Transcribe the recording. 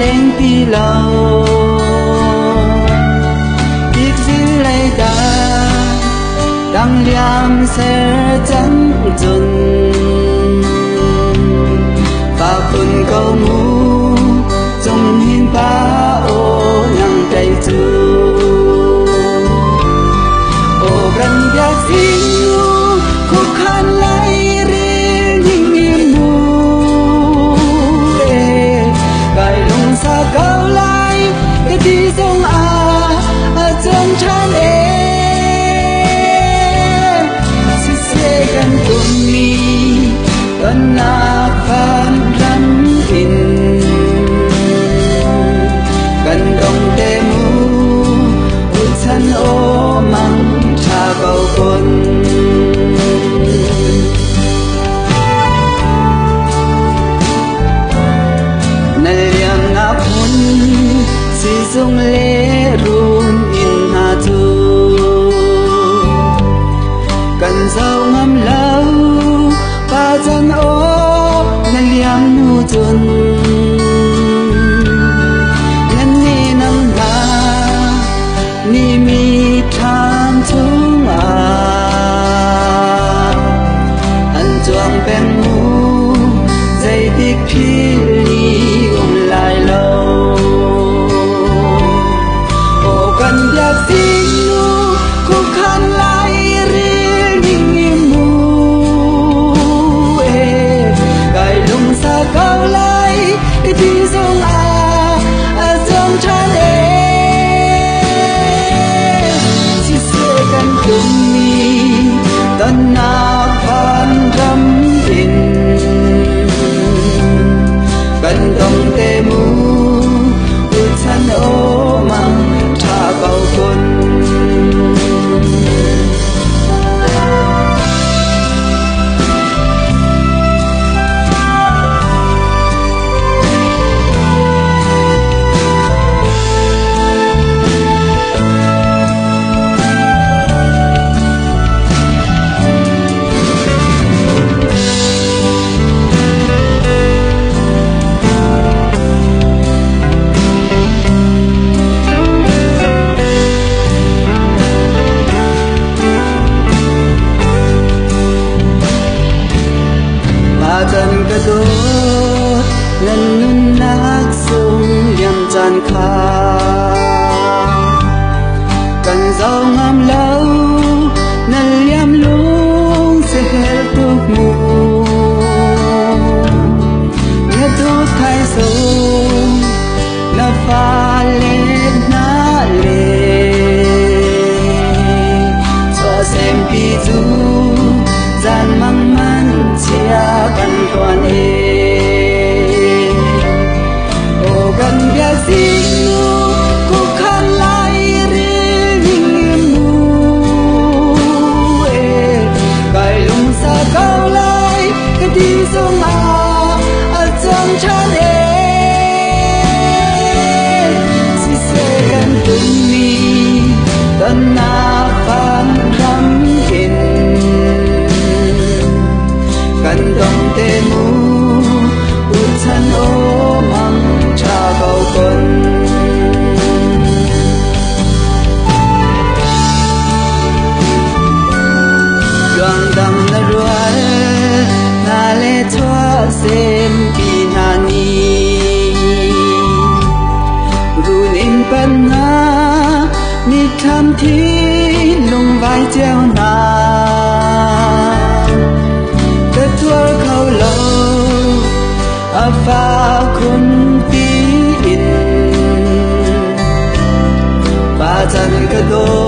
lên pi lâu tiếc dư lấy ta đang liam sẽ chẳng dần và phun câu mũ trong hiên ba ô nắng đầy chu ô gần giác xin khó khăn lại riêng những im mù gài lùng xa cao lại cái đi sông chân chan sẽ gần cùng mi gần na phan rắn in gần đông tê mu út chân ô mang cha cầu quân nơi liang na phun si dung lê run in ha tu cần dâu ngâm lâu và chân ô nơi liang nu chun nhân ni nâng la ni mi tham chung anh chuang bên mu dây tiếc phi li lại lâu ô cần giác xin nu khó khăn lại riêng những im mù gài lùng xa cao lại cái đi sông sông chan chỉ sẽ gần cùng mi tân na phan rắm in gần đông tê mu út chân ô mang cha cầu quân chân cái đốt lần nun nát sông liam tràn khá cần dâu ngâm lâu lần liam luôn sẽ hết thuốc mù nghe thuốc thay sông là pha lên ná lệ cho xem pi du gian mang man chia gần toàn ô gần bia xin khó khăn lại riêng những mù gài lùng xa cao lại cái đi sông chân chan chỉ sẽ gần cùng mi tân na phan rắm in gần đông tê mu út chân ô mang cha cầu quân loang đằng na ruai na lê thoa xem pi na ni run in pan na mi tham thi lung vai treo na thua khâu lâu pha khun pi in ba chân cái đôi